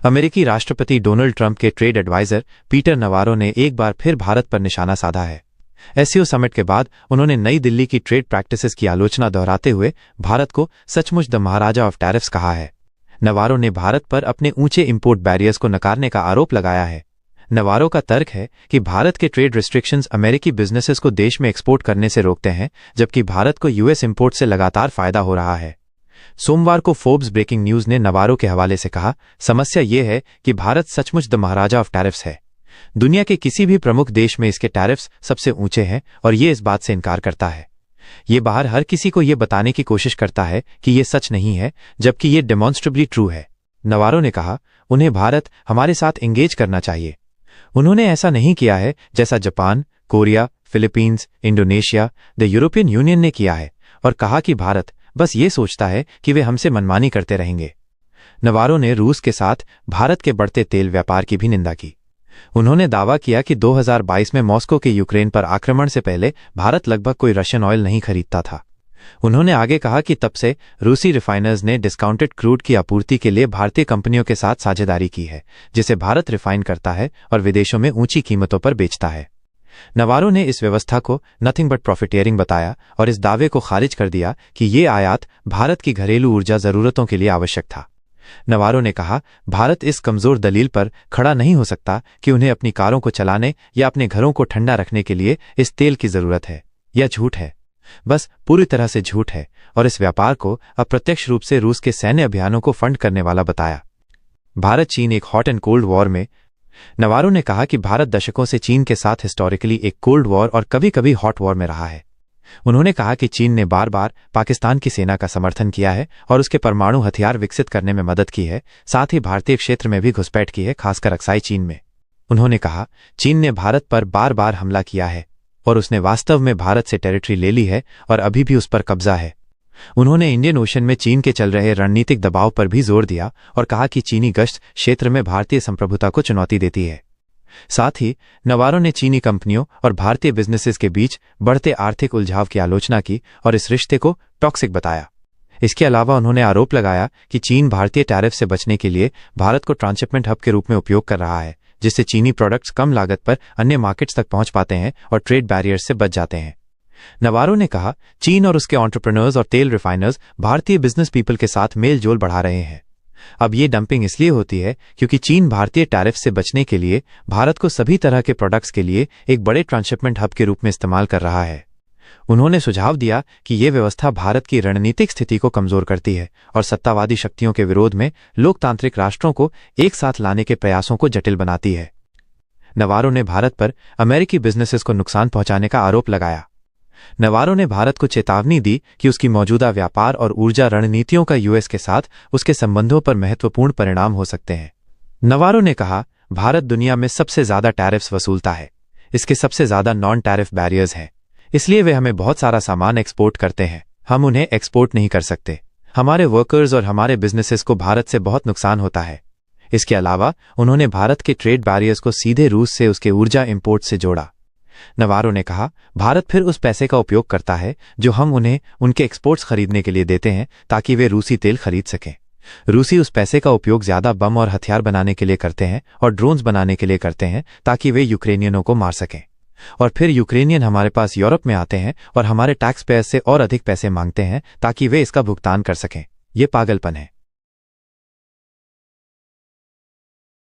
अमेरिकी राष्ट्रपति Donald Trump के ट्रेड एडवाइजर पीटर नवारो ने एक बार फिर भारत पर निशाना साधा है। एससीओ समिट के बाद उन्होंने नई दिल्ली की ट्रेड प्रैक्टिसेस की आलोचना दोहराते हुए भारत को सचमुच द महाराजा ऑफ टैरिफ्स कहा है। नवारो ने भारत पर अपने ऊंचे इंपोर्ट बैरियर्स को नकारने का आरोप लगाया है। नवारो का तर्क है कि भारत के ट्रेड रिस्ट्रिक्शंस अमेरिकी बिजनेसेस को देश में एक्सपोर्ट करने से रोकते हैं, जबकि भारत को यूएस इंपोर्ट से लगातार फायदा हो रहा है। सोमवार को फोर्ब्स ब्रेकिंग न्यूज ने नवारो के हवाले से कहा, समस्या यह है कि भारत सचमुच द महाराजा ऑफ टैरिफ्स है। दुनिया के किसी भी प्रमुख देश में इसके टैरिफ्स सबसे ऊंचे हैं और ये इस बात से इनकार करता है। ये बाहर हर किसी को ये बताने की कोशिश करता है कि ये सच नहीं है, जबकि ये डेमॉन्स्ट्रेबली ट्रू है। नवारो ने कहा, उन्हें भारत हमारे साथ एंगेज करना चाहिए। उन्होंने ऐसा नहीं किया है जैसा Japan, Korea, Philippines, Indonesia, the European union ने किया है और कहा कि भारत बस ये सोचता है कि वे हमसे मनमानी करते रहेंगे। नवारो ने रूस के साथ भारत के बढ़ते तेल व्यापार की भी निंदा की। उन्होंने दावा किया कि 2022 में मॉस्को के यूक्रेन पर आक्रमण से पहले भारत लगभग कोई रशियन ऑयल नहीं खरीदता था। उन्होंने आगे कहा कि तब से रूसी रिफाइनर्स ने डिस्काउंटेड क्रूड की आपूर्ति के लिए भारतीय कंपनियों के साथ साझेदारी की है, जिसे भारत रिफाइन करता है और विदेशों में ऊंची कीमतों पर बेचता है। नवारो ने इस व्यवस्था को नथिंग बट प्रॉफिटियरिंग बताया और इस दावे को खारिज कर दिया कि ये आयात भारत की घरेलू ऊर्जा जरूरतों के लिए आवश्यक था। नवारो ने कहा, भारत इस कमजोर दलील पर खड़ा नहीं हो सकता कि उन्हें अपनी कारों को चलाने या अपने घरों को ठंडा रखने के लिए इस तेल की जरूरत है। यह झूठ है, बस पूरी तरह से झूठ है, और इस व्यापार को अप्रत्यक्ष रूप से रूस के सैन्य अभियानों को फंड करने वाला बताया। भारत चीन एक हॉट एंड कोल्ड वॉर में। नवारो ने कहा कि भारत दशकों से चीन के साथ हिस्टोरिकली एक कोल्ड वॉर और कभी कभी हॉट वॉर में रहा है। उन्होंने कहा कि चीन ने बार बार पाकिस्तान की सेना का समर्थन किया है और उसके परमाणु हथियार विकसित करने में मदद की है, साथ ही भारतीय क्षेत्र में भी घुसपैठ की है, खासकर अक्साई चीन में। उन्होंने कहा, चीन ने भारत पर बार बार हमला किया है और उसने वास्तव में भारत से टेरिटरी ले ली है और अभी भी उस पर कब्जा है। उन्होंने इंडियन ओशन में चीन के चल रहे रणनीतिक दबाव पर भी जोर दिया और कहा कि चीनी गश्त क्षेत्र में भारतीय संप्रभुता को चुनौती देती है। साथ ही नवारो ने चीनी कंपनियों और भारतीय बिजनेसेस के बीच बढ़ते आर्थिक उलझाव की आलोचना की और इस रिश्ते को टॉक्सिक बताया। इसके अलावा उन्होंने आरोप लगाया कि चीन भारतीय टैरिफ से बचने के लिए भारत को ट्रांसशिपमेंट हब के रूप में उपयोग कर रहा है, जिससे चीनी प्रोडक्ट्स कम लागत पर अन्य मार्केट्स तक पहुंच पाते हैं और ट्रेड बैरियर्स से बच जाते हैं। नवारो ने कहा, चीन और उसके एंटरप्रेन्योर्स और तेल रिफाइनर्स भारतीय बिजनेस पीपल के साथ मेल जोल बढ़ा रहे हैं। अब ये डंपिंग इसलिए होती है क्योंकि चीन भारतीय टैरिफ से बचने के लिए भारत को सभी तरह के प्रोडक्ट्स के लिए एक बड़े ट्रांसशिपमेंट हब के रूप में इस्तेमाल कर रहा है। उन्होंने सुझाव दिया कि यह व्यवस्था भारत की रणनीतिक स्थिति को कमजोर करती है और सत्तावादी शक्तियों के विरोध में लोकतांत्रिक राष्ट्रों को एक साथ लाने के प्रयासों को जटिल बनाती है। नवारो ने भारत पर अमेरिकी बिजनेसेस को नुकसान पहुंचाने का आरोप लगाया। नवारो ने भारत को चेतावनी दी कि उसकी मौजूदा व्यापार और ऊर्जा रणनीतियों का यूएस के साथ उसके संबंधों पर महत्वपूर्ण परिणाम हो सकते हैं। नवारो ने कहा, भारत दुनिया में सबसे ज्यादा टैरिफ्स वसूलता है। इसके सबसे ज्यादा नॉन टैरिफ बैरियर्स हैं, इसलिए वे हमें बहुत सारा सामान एक्सपोर्ट करते हैं। हम उन्हें एक्सपोर्ट नहीं कर सकते। हमारे वर्कर्स और हमारे बिजनेसेस को भारत से बहुत नुकसान होता है। इसके अलावा उन्होंने भारत के ट्रेड बैरियर्स को सीधे रूस से उसके ऊर्जा इंपोर्ट से जोड़ा। नवारो ने कहा, भारत फिर उस पैसे का उपयोग करता है जो हम उन्हें उनके एक्सपोर्ट्स खरीदने के लिए देते हैं ताकि वे रूसी तेल खरीद सकें। रूसी उस पैसे का उपयोग ज्यादा बम और हथियार बनाने के लिए करते हैं और ड्रोन्स बनाने के लिए करते हैं ताकि वे यूक्रेनियनों को मार सकें। और फिर यूक्रेनियन हमारे पास यूरोप में आते हैं और हमारे टैक्स पेयर्स से और अधिक पैसे मांगते हैं ताकि वे इसका भुगतान कर सकें। ये पागलपन है।